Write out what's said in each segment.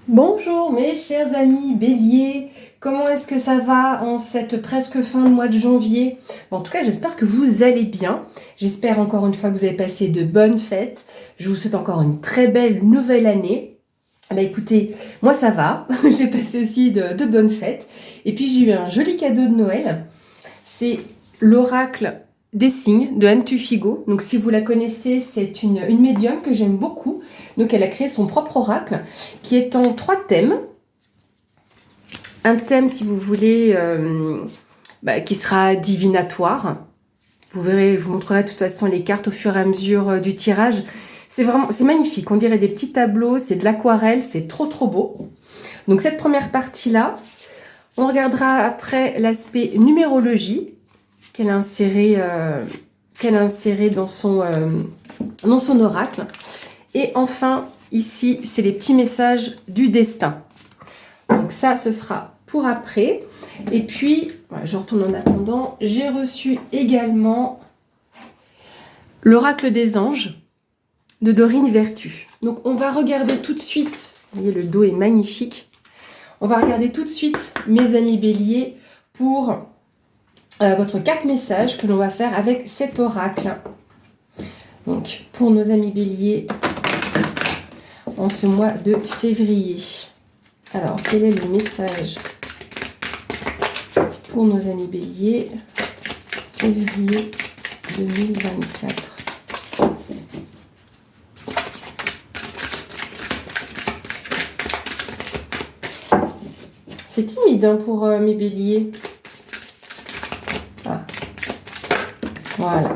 Bonjour mes chers amis Bélier, comment est-ce que ça va en cette presque fin de mois de janvier? En tout cas, j'espère que vous allez bien. J'espère encore une fois que vous avez passé de bonnes fêtes. Je vous souhaite encore une très belle nouvelle année. Écoutez, moi ça va, j'ai passé aussi de bonnes fêtes. Et puis j'ai eu un joli cadeau de Noël. C'est l'oracle des signes de Anne Tufigo. Donc si vous la connaissez, c'est une médium que j'aime beaucoup. Donc elle a créé son propre oracle qui est en 3 thèmes. Un thème, si vous voulez, qui sera divinatoire. Vous verrez, je vous montrerai de toute façon les cartes au fur et à mesure du tirage. C'est magnifique, on dirait des petits tableaux, c'est de l'aquarelle, c'est trop beau. Donc cette première partie-là, on regardera après l'aspect numérologie qu'elle a inséré dans son oracle. Et enfin, ici, c'est les petits messages du destin. Donc ça, ce sera pour après. Et puis, voilà, je retourne en attendant. J'ai reçu également l'oracle des anges de Dorine Vertu. Donc on va regarder tout de suite. Vous voyez, le dos est magnifique. On va regarder tout de suite, mes amis béliers, pour votre 4 messages que l'on va faire avec cet oracle. Donc, pour nos amis béliers, en ce mois de février. Alors, quel est le message pour nos amis béliers, février 2024? C'est timide hein, pour mes béliers. Ah. Voilà.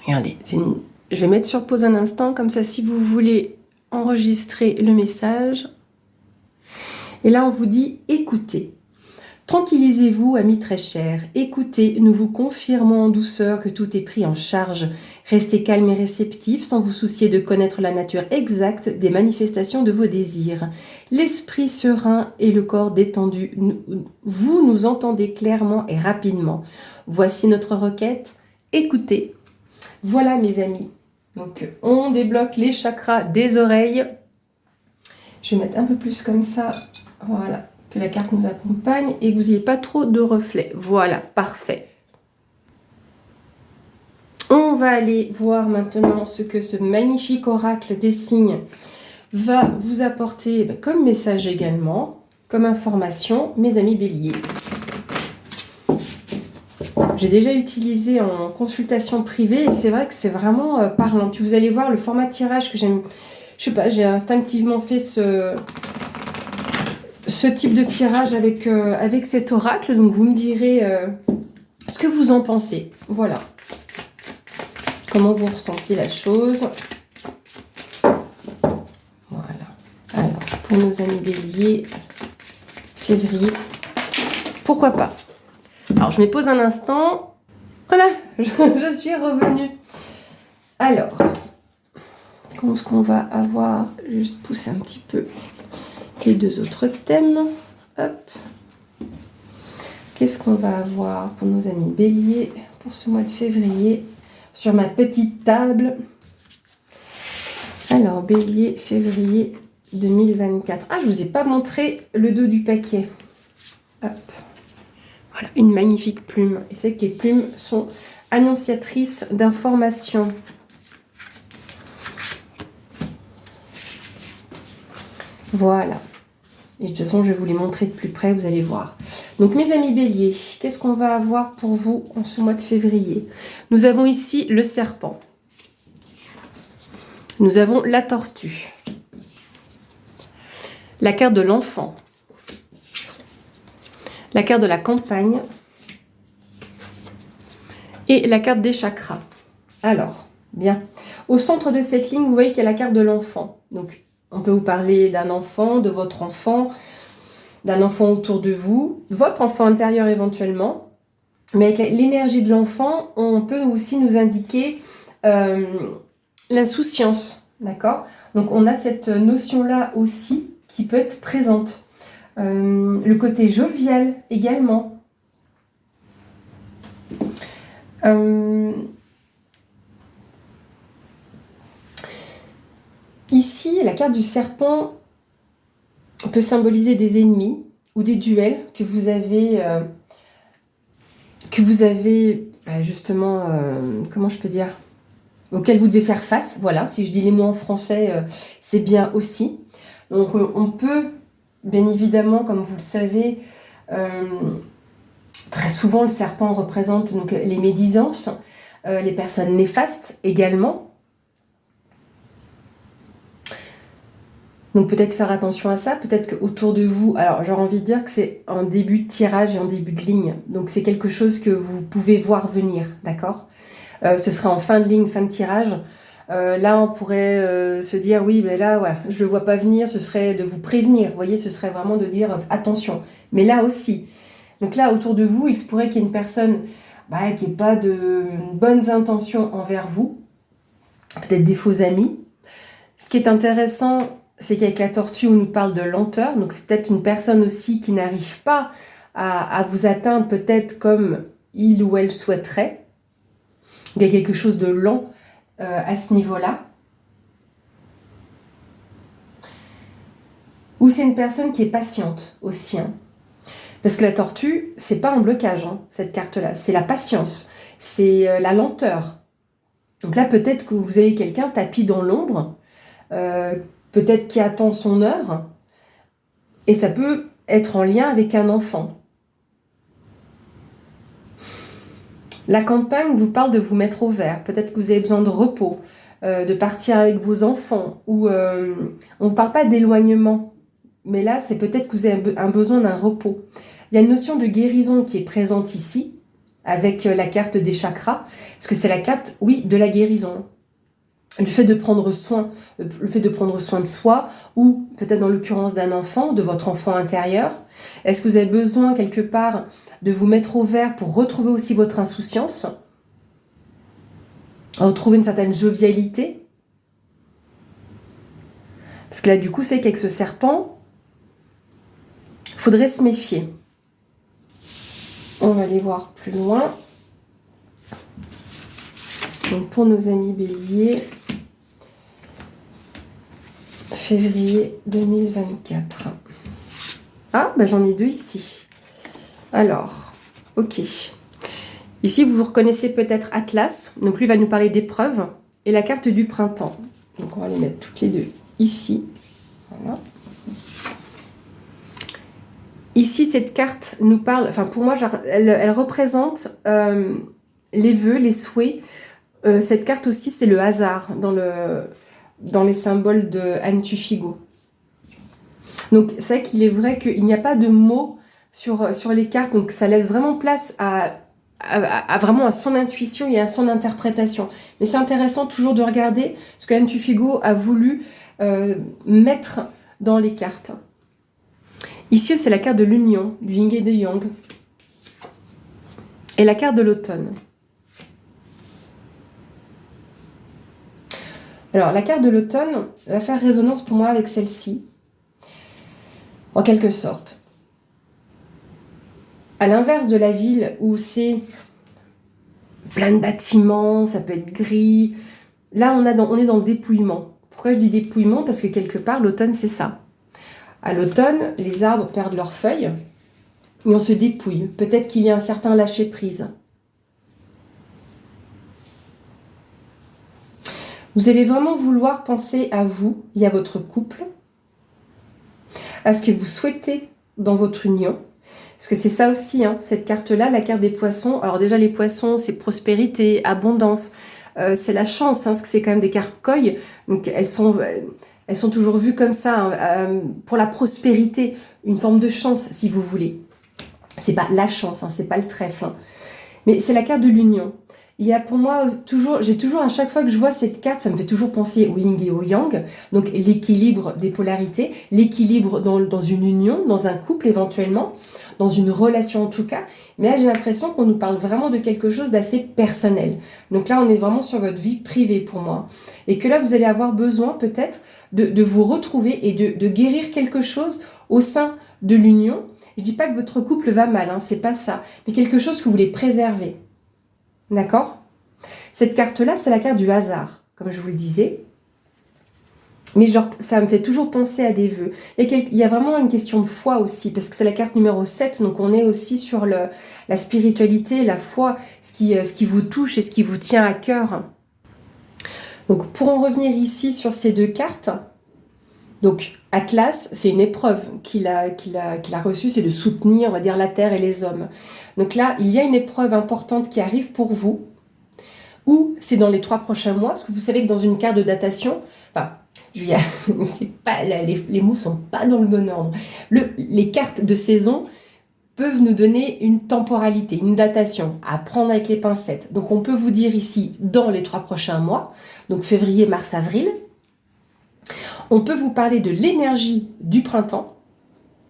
Regardez, je vais mettre sur pause un instant, comme ça si vous voulez enregistrer le message. Et là on vous dit écoutez. Tranquillisez-vous, amis très chers. Écoutez, nous vous confirmons en douceur que tout est pris en charge. Restez calme et réceptif sans vous soucier de connaître la nature exacte des manifestations de vos désirs. L'esprit serein et le corps détendu, vous nous entendez clairement et rapidement. Voici notre requête. Écoutez. Voilà mes amis. Donc on débloque les chakras des oreilles. Je vais mettre un peu plus comme ça. Voilà. Que la carte nous accompagne et que vous n'ayez pas trop de reflets. Voilà, parfait. On va aller voir maintenant ce que ce magnifique oracle des signes va vous apporter comme message également, comme information, mes amis béliers. J'ai déjà utilisé en consultation privée et c'est vrai que c'est vraiment parlant. Puis vous allez voir le format de tirage que j'aime. Je sais pas, j'ai instinctivement fait ce type de tirage avec cet oracle. Donc vous me direz ce que vous en pensez. Voilà. Comment vous ressentez la chose. Voilà. Alors, pour nos amis béliers, février, pourquoi pas. Alors, je me pose un instant. Voilà, je suis revenue. Alors, ce qu'on va avoir, juste pousser un petit peu les 2 autres thèmes. Hop. Qu'est-ce qu'on va avoir pour nos amis béliers pour ce mois de février sur ma petite table? Alors, bélier, février 2024. Ah, je ne vous ai pas montré le dos du paquet. Hop. Voilà, une magnifique plume. Et c'est que les plumes sont annonciatrices d'informations. Voilà. Et de toute façon, je vais vous les montrer de plus près, vous allez voir. Donc, mes amis béliers, qu'est-ce qu'on va avoir pour vous en ce mois de février? Nous avons ici le serpent. Nous avons la tortue. La carte de l'enfant. La carte de la campagne. Et la carte des chakras. Alors, bien. Au centre de cette ligne, vous voyez qu'il y a la carte de l'enfant. Donc, on peut vous parler d'un enfant, de votre enfant, d'un enfant autour de vous, votre enfant intérieur éventuellement. Mais avec l'énergie de l'enfant, on peut aussi nous indiquer l'insouciance, d'accord? Donc on a cette notion-là aussi qui peut être présente. Le côté jovial également. Ici, la carte du serpent peut symboliser des ennemis ou des duels que vous avez justement, comment je peux dire, auxquels vous devez faire face. Voilà, si je dis les mots en français, c'est bien aussi. Donc on peut, bien évidemment, comme vous le savez, très souvent le serpent représente donc les médisances, les personnes néfastes également. Donc peut-être faire attention à ça, peut-être qu'autour de vous, alors j'aurais envie de dire que c'est en début de tirage et en début de ligne, donc c'est quelque chose que vous pouvez voir venir, d'accord? Ce sera en fin de ligne, fin de tirage. Là on pourrait se dire oui mais là voilà, je ne le vois pas venir, ce serait de vous prévenir, vous voyez, ce serait vraiment de dire attention. Mais là aussi, donc là autour de vous, il se pourrait qu'il y ait une personne qui n'ait pas de bonnes intentions envers vous, peut-être des faux amis. Ce qui est intéressant, c'est qu'avec la tortue, on nous parle de lenteur. Donc, c'est peut-être une personne aussi qui n'arrive pas à vous atteindre peut-être comme il ou elle souhaiterait. Il y a quelque chose de lent à ce niveau-là. Ou c'est une personne qui est patiente aussi. Parce que la tortue, c'est pas un blocage, cette carte-là. C'est la patience. C'est la lenteur. Donc là, peut-être que vous avez quelqu'un tapis dans l'ombre. Peut-être qui attend son heure, et ça peut être en lien avec un enfant. La campagne vous parle de vous mettre au vert, peut-être que vous avez besoin de repos, de partir avec vos enfants, ou on ne parle pas d'éloignement, mais là c'est peut-être que vous avez un besoin d'un repos. Il y a une notion de guérison qui est présente ici, avec la carte des chakras, parce que c'est la carte, oui, de la guérison. Le fait de prendre soin de soi, ou peut-être dans l'occurrence d'un enfant, de votre enfant intérieur. Est-ce que vous avez besoin quelque part de vous mettre au vert pour retrouver aussi votre insouciance, retrouver une certaine jovialité? Parce que là, du coup, c'est qu'avec ce serpent, il faudrait se méfier. On va aller voir plus loin. Donc pour nos amis béliers, février 2024. Ah, j'en ai deux ici. Alors, ok. Ici, vous reconnaissez peut-être Atlas. Donc lui va nous parler d'épreuves. Et la carte du printemps. Donc on va les mettre toutes les deux ici. Voilà. Ici, cette carte nous parle, enfin pour moi, elle représente les vœux, les souhaits. Cette carte aussi, c'est le hasard dans les symboles de Anne Tufigo. Donc c'est vrai qu'il est vrai qu'il n'y a pas de mots sur les cartes, donc ça laisse vraiment place vraiment à son intuition et à son interprétation. Mais c'est intéressant toujours de regarder ce que Anne Tufigo a voulu mettre dans les cartes. Ici, c'est la carte de l'union, du yin et du yang. Et la carte de l'automne. Alors, la carte de l'automne va faire résonance pour moi avec celle-ci, en quelque sorte. À l'inverse de la ville où c'est plein de bâtiments, ça peut être gris, là on est dans le dépouillement. Pourquoi je dis dépouillement? Parce que quelque part, l'automne, c'est ça. À l'automne, les arbres perdent leurs feuilles et on se dépouille. Peut-être qu'il y a un certain lâcher-prise. Vous allez vraiment vouloir penser à vous et à votre couple, à ce que vous souhaitez dans votre union. Parce que c'est ça aussi, cette carte-là, la carte des poissons. Alors déjà, les poissons, c'est prospérité, abondance, c'est la chance, parce que c'est quand même des cartes koi. Donc elles sont toujours vues comme ça, pour la prospérité, une forme de chance, si vous voulez. C'est pas la chance, c'est pas le trèfle. Mais c'est la carte de l'union. Il y a pour moi j'ai toujours à chaque fois que je vois cette carte, ça me fait toujours penser au yin et au yang, donc l'équilibre des polarités, l'équilibre dans une union, dans un couple éventuellement, dans une relation en tout cas. Mais là j'ai l'impression qu'on nous parle vraiment de quelque chose d'assez personnel. Donc là on est vraiment sur votre vie privée pour moi. Et que là vous allez avoir besoin peut-être de vous retrouver et de guérir quelque chose au sein de l'union. Je dis pas que votre couple va mal, c'est pas ça, mais quelque chose que vous voulez préserver. D'accord? Cette carte-là, c'est la carte du hasard, comme je vous le disais. Mais genre, ça me fait toujours penser à des vœux. Il y a vraiment une question de foi aussi, parce que c'est la carte numéro 7, donc on est aussi sur la spiritualité, la foi, ce qui vous touche et ce qui vous tient à cœur. Donc pour en revenir ici sur ces deux cartes, donc Atlas, c'est une épreuve qu'il a reçue, c'est de soutenir, on va dire, la Terre et les hommes. Donc là, il y a une épreuve importante qui arrive pour vous, ou c'est dans les 3 prochains mois, parce que vous savez que dans une carte de datation, enfin, c'est pas, les mots sont pas dans le bon ordre. Les cartes de saison peuvent nous donner une temporalité, une datation, à prendre avec les pincettes. Donc on peut vous dire ici, dans les 3 prochains mois, donc février, mars, avril, on peut vous parler de l'énergie du printemps.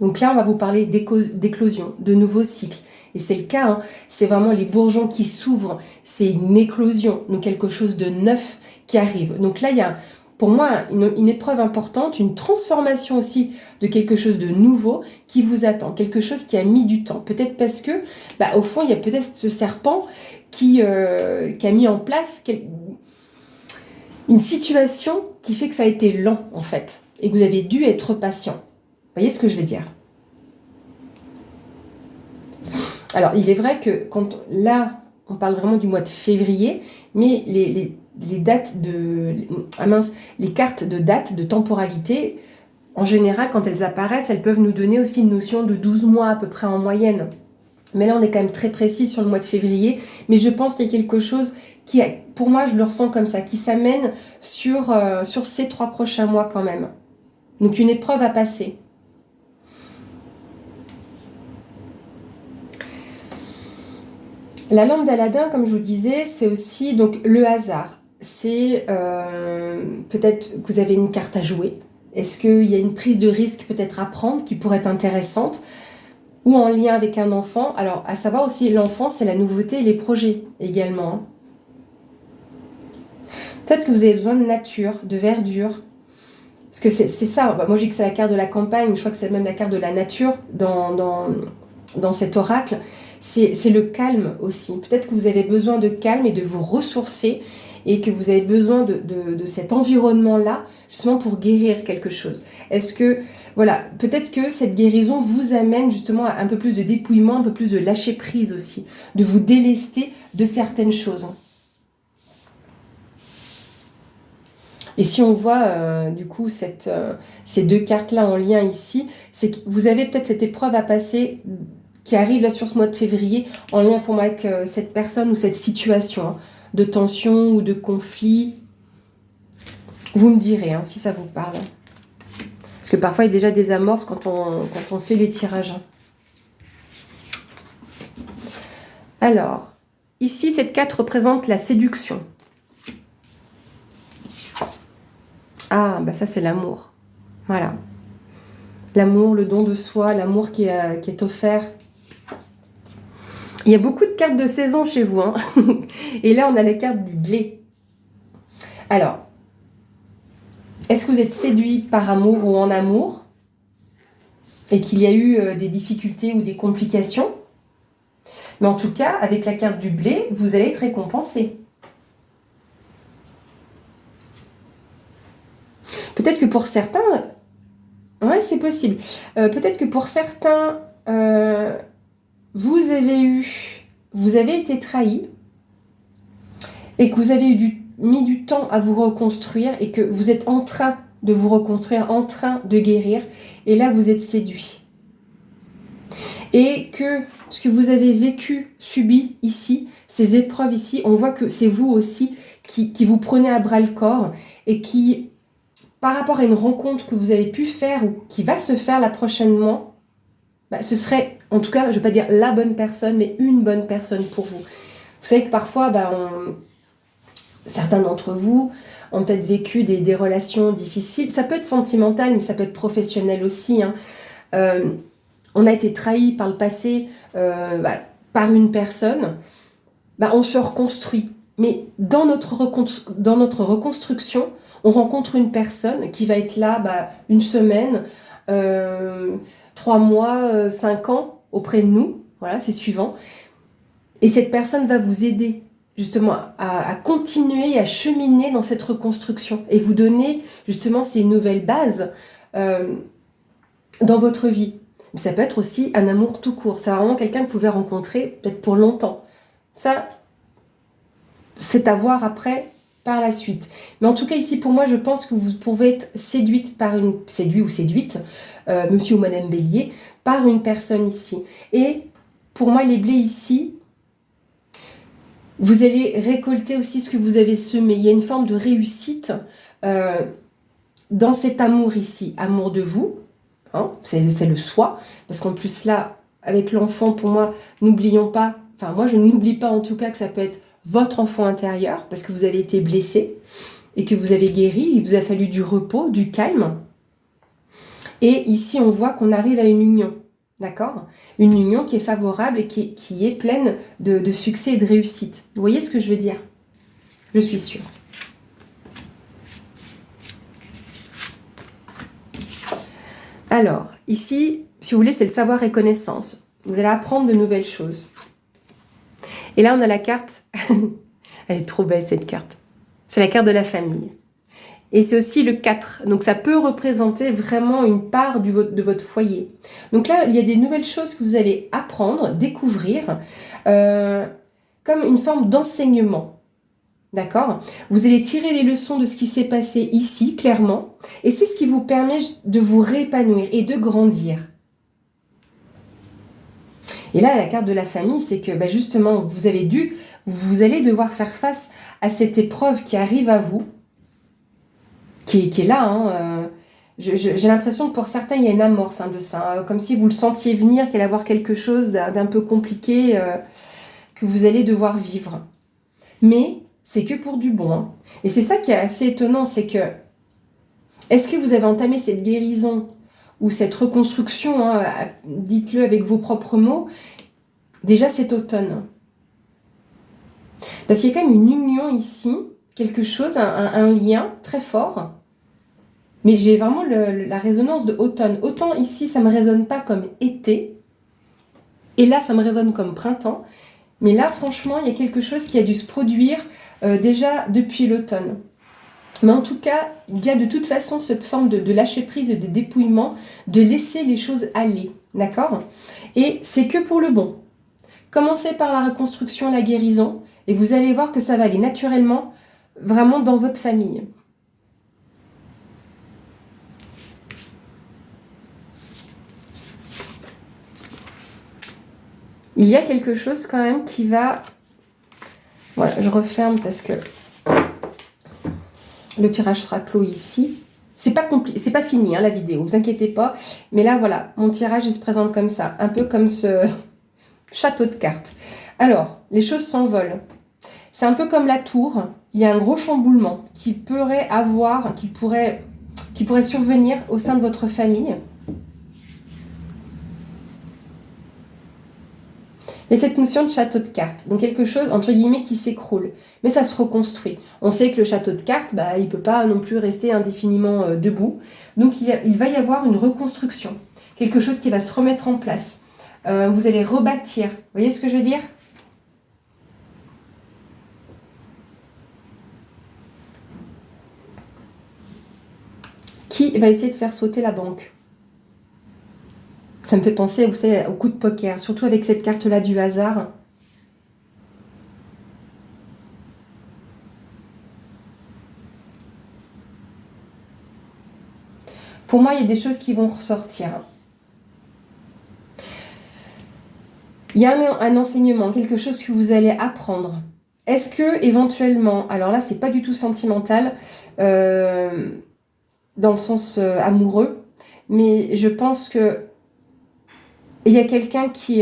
Donc là, on va vous parler d'éclosion, de nouveaux cycles. Et c'est le cas, hein, c'est vraiment les bourgeons qui s'ouvrent, c'est une éclosion, donc quelque chose de neuf qui arrive. Donc là, il y a pour moi une épreuve importante, une transformation aussi de quelque chose de nouveau qui vous attend, quelque chose qui a mis du temps. Peut-être parce que, au fond, il y a peut-être ce serpent qui a mis en place une situation qui fait que ça a été lent, en fait, et que vous avez dû être patient. Vous voyez ce que je veux dire? Alors, il est vrai que là, on parle vraiment du mois de février, mais les dates les cartes de date, de temporalité, en général, quand elles apparaissent, elles peuvent nous donner aussi une notion de 12 mois à peu près en moyenne. Mais là, on est quand même très précis sur le mois de février. Mais je pense qu'il y a quelque chose qui, pour moi, je le ressens comme ça, qui s'amène sur ces 3 prochains mois quand même. Donc, une épreuve à passer. La lampe d'Aladin, comme je vous disais, c'est aussi donc le hasard. C'est peut-être que vous avez une carte à jouer. Est-ce qu'il y a une prise de risque peut-être à prendre qui pourrait être intéressante ou en lien avec un enfant? Alors, à savoir aussi, l'enfant, c'est la nouveauté et les projets également, hein. Peut-être que vous avez besoin de nature, de verdure. Parce que c'est ça. Moi, je dis que c'est la carte de la campagne. Je crois que c'est même la carte de la nature dans cet oracle. C'est le calme aussi. Peut-être que vous avez besoin de calme et de vous ressourcer et que vous avez besoin de cet environnement-là justement pour guérir quelque chose. Est-ce que, voilà, peut-être que cette guérison vous amène justement à un peu plus de dépouillement, un peu plus de lâcher prise aussi, de vous délester de certaines choses. Et si on voit du coup ces deux cartes-là en lien ici, c'est que vous avez peut-être cette épreuve à passer qui arrive là sur ce mois de février en lien pour moi avec cette personne ou cette situation, hein, de tension ou de conflit. Vous me direz hein, si ça vous parle. Parce que parfois il y a déjà des amorces quand on fait les tirages. Alors, ici cette carte représente la séduction. Ah, bah ça c'est l'amour. Voilà. L'amour, le don de soi, l'amour qui est offert. Il y a beaucoup de cartes de saison chez vous, hein. Et là, on a la carte du blé. Alors, est-ce que vous êtes séduit par amour ou en amour? Et qu'il y a eu des difficultés ou des complications? Mais en tout cas, avec la carte du blé, vous allez être récompensé. Peut-être que pour certains... Ouais, c'est possible. Peut-être que pour certains... vous avez été trahi et que vous avez mis du temps à vous reconstruire et que vous êtes en train de vous reconstruire, en train de guérir et là vous êtes séduit. Et que ce que vous avez vécu, subi ici, ces épreuves ici, on voit que c'est vous aussi qui vous prenez à bras le corps et qui, par rapport à une rencontre que vous avez pu faire ou qui va se faire là prochainement, ce serait, en tout cas, je ne vais pas dire la bonne personne, mais une bonne personne pour vous. Vous savez que parfois, certains d'entre vous ont peut-être vécu des relations difficiles. Ça peut être sentimental, mais ça peut être professionnel aussi, hein. On a été trahi par le passé par une personne. On se reconstruit. Mais dans notre reconstruction, on rencontre une personne qui va être là une semaine, 3 mois, 5 ans auprès de nous. Voilà, c'est suivant. Et cette personne va vous aider justement à continuer, à cheminer dans cette reconstruction et vous donner justement ces nouvelles bases dans votre vie. Mais ça peut être aussi un amour tout court. C'est vraiment quelqu'un que vous pouvez rencontrer peut-être pour longtemps. Ça, c'est à voir après par la suite. Mais en tout cas ici pour moi, je pense que vous pouvez être séduite par séduit ou séduite, monsieur ou madame Bélier, par une personne ici. Et pour moi, les blés ici, vous allez récolter aussi ce que vous avez semé. Il y a une forme de réussite dans cet amour ici. Amour de vous, hein, c'est le soi. Parce qu'en plus là, avec l'enfant, pour moi, n'oublions pas, enfin moi je n'oublie pas en tout cas que ça peut être votre enfant intérieur, parce que vous avez été blessé et que vous avez guéri, il vous a fallu du repos, du calme. Et ici, on voit qu'on arrive à une union, d'accord? Une union qui est favorable et qui est pleine de succès et de réussite. Vous voyez ce que je veux dire? Je suis sûre. Alors, ici, si vous voulez, c'est le savoir et connaissance. Vous allez apprendre de nouvelles choses. Et là, on a la carte. Elle est trop belle, cette carte. C'est la carte de la famille. Et c'est aussi le 4. Donc, ça peut représenter vraiment une part de votre foyer. Donc là, il y a des nouvelles choses que vous allez apprendre, découvrir, comme une forme d'enseignement. D'accord? Vous allez tirer les leçons de ce qui s'est passé ici, clairement. Et c'est ce qui vous permet de vous réépanouir et de grandir. Et là, la carte de la famille, c'est que justement, vous allez devoir faire face à cette épreuve qui arrive à vous, qui est là. Hein, j'ai l'impression que pour certains, il y a une amorce de ça, comme si vous le sentiez venir, qu'il allait y avoir quelque chose d'un peu compliqué que vous allez devoir vivre. Mais c'est que pour du bon. Hein. Et c'est ça qui est assez étonnant, c'est que est-ce que vous avez entamé cette guérison ou cette reconstruction, hein, dites-le avec vos propres mots, déjà cet automne. Parce qu'il y a quand même une union ici, quelque chose, un lien très fort. Mais j'ai vraiment la résonance de automne. Autant ici, ça ne me résonne pas comme été. Et là, ça me résonne comme printemps. Mais là, franchement, il y a quelque chose qui a dû se produire déjà depuis l'automne. Mais en tout cas, il y a de toute façon cette forme de lâcher prise, de dépouillement, de laisser les choses aller, d'accord? Et c'est que pour le bon. Commencez par la reconstruction, la guérison, et vous allez voir que ça va aller naturellement, vraiment dans votre famille. Il y a quelque chose quand même qui va... Voilà, je referme parce que le tirage sera clos ici. C'est pas fini, hein, la vidéo, vous inquiétez pas. Mais là, voilà, mon tirage, il se présente comme ça. Un peu comme ce château de cartes. Alors, les choses s'envolent. C'est un peu comme la tour. Il y a un gros chamboulement qui pourrait survenir au sein de votre famille. Et cette notion de château de cartes, donc quelque chose, entre guillemets, qui s'écroule. Mais ça se reconstruit. On sait que le château de cartes, il ne peut pas non plus rester indéfiniment debout. Donc, il va y avoir une reconstruction. Quelque chose qui va se remettre en place. Vous allez rebâtir. Vous voyez ce que je veux dire ? Qui va essayer de faire sauter la banque ? Ça me fait penser, vous savez, au coup de poker, surtout avec cette carte-là du hasard. Pour moi, il y a des choses qui vont ressortir. Il y a un enseignement, quelque chose que vous allez apprendre. Est-ce que, éventuellement, alors là, c'est pas du tout sentimental, dans le sens amoureux, mais je pense que il y a quelqu'un qui...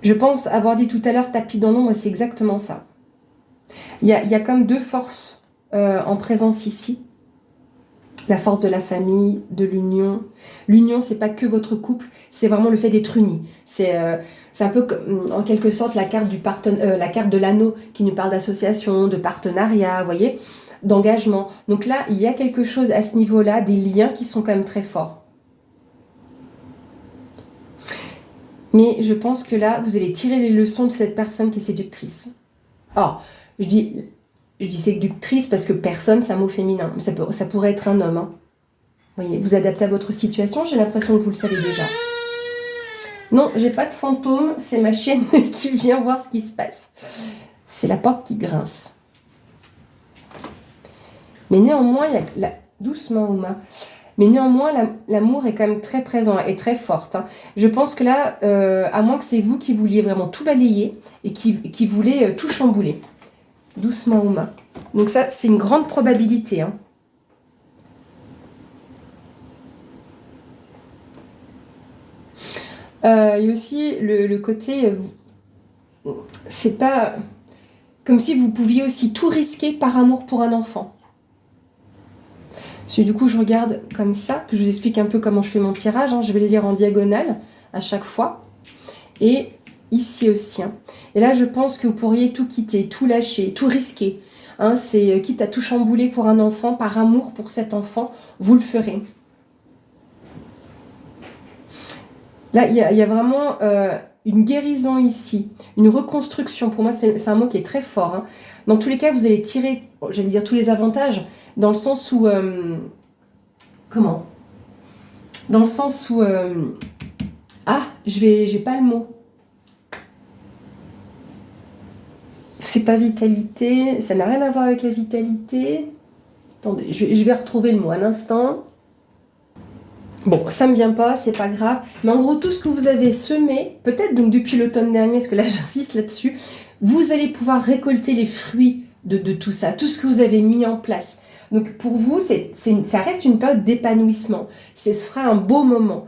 je pense avoir dit tout à l'heure tapis dans l'ombre, et c'est exactement ça. Il y a comme deux forces en présence ici. La force de la famille, de l'union. L'union, c'est pas que votre couple, c'est vraiment le fait d'être unis. C'est un peu en quelque sorte la carte la carte de l'anneau qui nous parle d'association, de partenariat, vous voyez, d'engagement. Donc là, il y a quelque chose à ce niveau-là, des liens qui sont quand même très forts. Mais je pense que là, vous allez tirer les leçons de cette personne qui est séductrice. Alors, je dis séductrice parce que personne, c'est un mot féminin. Mais ça pourrait être un homme. Hein. Vous voyez, vous adaptez à votre situation, j'ai l'impression que vous le savez déjà. Non, j'ai pas de fantôme, c'est ma chienne qui vient voir ce qui se passe. C'est la porte qui grince. Mais néanmoins, doucement, Ouma. Mais néanmoins, l'amour est quand même très présent et très forte. Hein. Je pense que là, à moins que c'est vous qui vouliez vraiment tout balayer et qui voulez tout chambouler. Doucement, Ouma. Donc ça, c'est une grande probabilité. Hein. Il y a aussi le côté... c'est pas... Comme si vous pouviez aussi tout risquer par amour pour un enfant. Parce que du coup, je regarde comme ça, que je vous explique un peu comment je fais mon tirage. Hein. Je vais le lire en diagonale à chaque fois. Et ici aussi. Hein. Et là, je pense que vous pourriez tout quitter, tout lâcher, tout risquer. Hein. C'est quitte à tout chambouler pour un enfant, par amour pour cet enfant, vous le ferez. Là, il y a vraiment une guérison ici, une reconstruction. Pour moi, c'est un mot qui est très fort. Hein. Dans tous les cas, vous allez tirer, j'allais dire tous les avantages, dans le sens où... comment? Dans le sens où... j'ai pas le mot. C'est pas vitalité, ça n'a rien à voir avec la vitalité. Attendez, je vais retrouver le mot un instant. Bon, ça me vient pas, c'est pas grave. Mais en gros, tout ce que vous avez semé, peut-être donc depuis l'automne dernier, parce que là j'insiste là-dessus, vous allez pouvoir récolter les fruits de tout ça, tout ce que vous avez mis en place. Donc pour vous, ça reste une période d'épanouissement. Ce sera un beau moment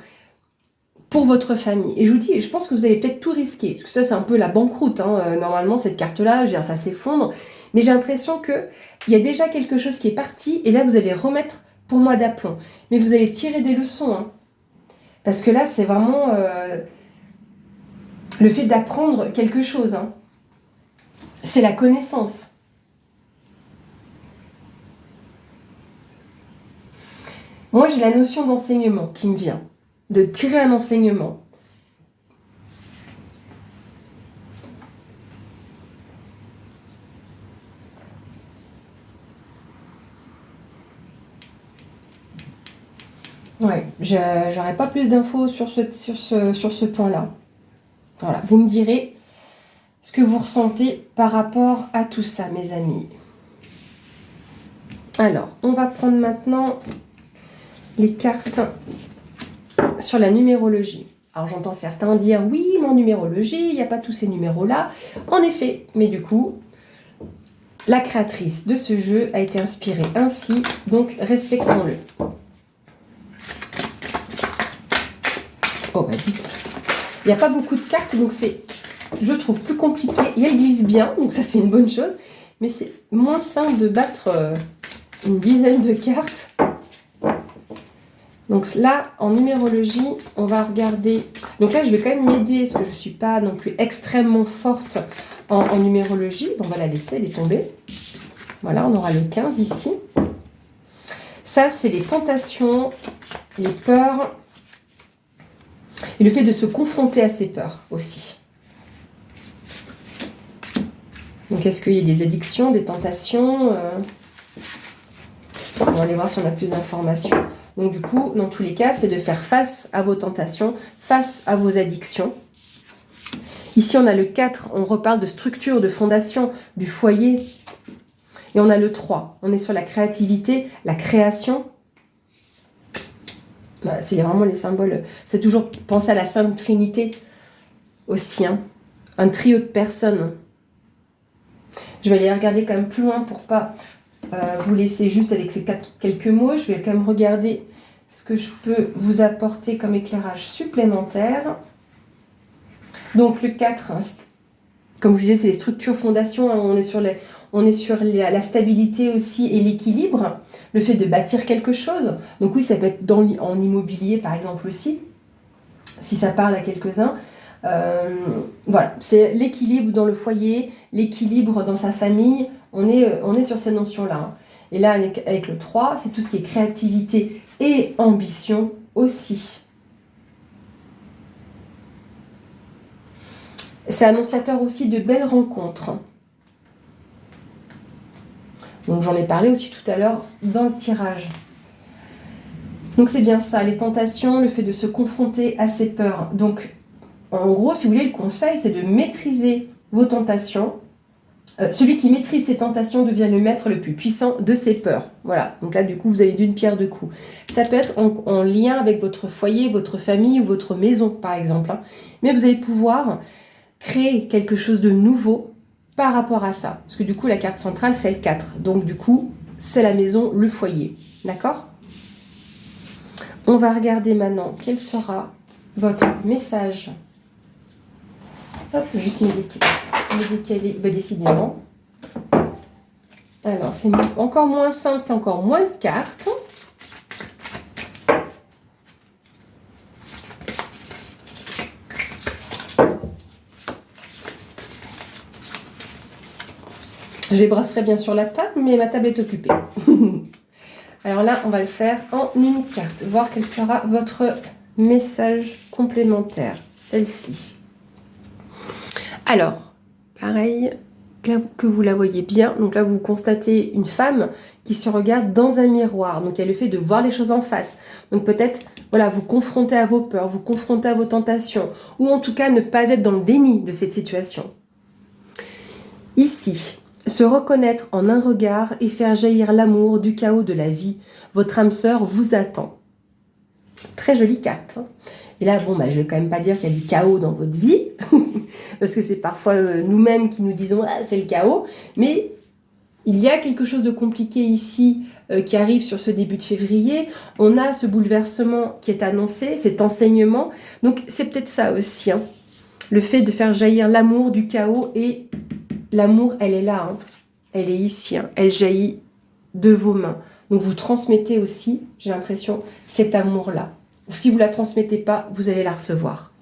pour votre famille. Et je vous dis, je pense que vous allez peut-être tout risquer, parce que ça c'est un peu la banqueroute. Hein. Normalement, cette carte-là, ça s'effondre. Mais j'ai l'impression qu'il y a déjà quelque chose qui est parti, et là vous allez remettre pour moi d'aplomb. Mais vous allez tirer des leçons. Hein. Parce que là, c'est vraiment le fait d'apprendre quelque chose. Hein. C'est la connaissance. Moi, j'ai la notion d'enseignement qui me vient. De tirer un enseignement. Ouais, j'aurais pas plus d'infos sur ce point-là. Voilà, vous me direz ce que vous ressentez par rapport à tout ça, mes amis. Alors, on va prendre maintenant les cartes sur la numérologie. Alors, j'entends certains dire, oui, mais en numérologie, il n'y a pas tous ces numéros-là. En effet, mais du coup, la créatrice de ce jeu a été inspirée ainsi, donc respectons-le. Oh, bah dites. Il n'y a pas beaucoup de cartes, donc c'est, je trouve, plus compliqué. Et elle glisse bien, donc ça, c'est une bonne chose. Mais c'est moins simple de battre une dizaine de cartes. Donc là, en numérologie, on va regarder... Donc là, je vais quand même m'aider, parce que je ne suis pas non plus extrêmement forte en numérologie. On va la laisser, elle est tombée. Voilà, on aura le 15 ici. Ça, c'est les tentations, les peurs... Et le fait de se confronter à ses peurs aussi. Donc, est-ce qu'il y a des addictions, des tentations On va aller voir si on a plus d'informations. Donc, du coup, dans tous les cas, c'est de faire face à vos tentations, face à vos addictions. Ici, on a le 4, on reparle de structure, de fondation, du foyer. Et on a le 3, on est sur la créativité, la création. Bah, c'est vraiment les symboles. C'est toujours penser à la Sainte Trinité aussi. Hein. Un trio de personnes. Je vais aller regarder quand même plus loin pour pas vous laisser juste avec ces quelques mots. Je vais quand même regarder ce que je peux vous apporter comme éclairage supplémentaire. Donc le 4, hein, comme je vous disais, c'est les structures fondations. Hein, on est sur la stabilité aussi et l'équilibre. Le fait de bâtir quelque chose. Donc oui, ça peut être en immobilier par exemple aussi, si ça parle à quelques-uns. Voilà, c'est l'équilibre dans le foyer, l'équilibre dans sa famille. On est sur ces notions-là. Hein. Et là, avec le 3, c'est tout ce qui est créativité et ambition aussi. C'est annonciateur aussi de belles rencontres. Donc j'en ai parlé aussi tout à l'heure dans le tirage. Donc c'est bien ça, les tentations, le fait de se confronter à ses peurs. Donc en gros, si vous voulez, le conseil, c'est de maîtriser vos tentations. Celui qui maîtrise ses tentations devient le maître le plus puissant de ses peurs. Voilà, donc là du coup vous avez d'une pierre deux coups. Ça peut être en lien avec votre foyer, votre famille ou votre maison par exemple. Hein. Mais vous allez pouvoir créer quelque chose de nouveau par rapport à ça. Parce que du coup la carte centrale c'est le 4. Donc du coup c'est la maison, le foyer. D'accord ? On va regarder maintenant quel sera votre message. Hop, juste me décaler, bah, décidément. Alors, c'est encore moins simple, c'est encore moins de cartes. Je les brasserai bien sur la table, mais ma table est occupée. Alors là, on va le faire en une carte, voir quel sera votre message complémentaire, celle-ci. Alors, pareil, que vous la voyez bien. Donc là, vous constatez une femme qui se regarde dans un miroir. Donc il y a le fait de voir les choses en face. Donc peut-être, voilà, vous confronter à vos peurs, vous confronter à vos tentations, ou en tout cas ne pas être dans le déni de cette situation. Ici, se reconnaître en un regard et faire jaillir l'amour du chaos de la vie. Votre âme sœur vous attend. Très jolie carte. Hein. Et là, bon, bah, je ne vais quand même pas dire qu'il y a du chaos dans votre vie, parce que c'est parfois nous-mêmes qui nous disons « Ah, c'est le chaos », mais il y a quelque chose de compliqué ici qui arrive sur ce début de février. On a ce bouleversement qui est annoncé, cet enseignement, donc c'est peut-être ça aussi, hein. Le fait de faire jaillir l'amour du chaos, et l'amour, elle est là, hein. Elle est ici, hein. Elle jaillit de vos mains. Donc vous transmettez aussi, j'ai l'impression, cet amour-là. Si vous ne la transmettez pas, vous allez la recevoir.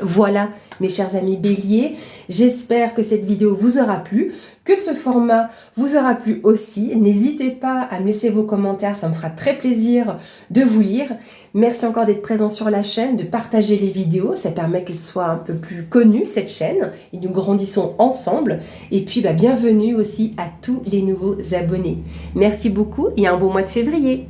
Voilà, mes chers amis béliers, j'espère que cette vidéo vous aura plu, que ce format vous aura plu aussi. N'hésitez pas à me laisser vos commentaires, ça me fera très plaisir de vous lire. Merci encore d'être présent sur la chaîne, de partager les vidéos, ça permet qu'elle soit un peu plus connue, cette chaîne, et nous grandissons ensemble. Et puis, bienvenue aussi à tous les nouveaux abonnés. Merci beaucoup et un bon mois de février.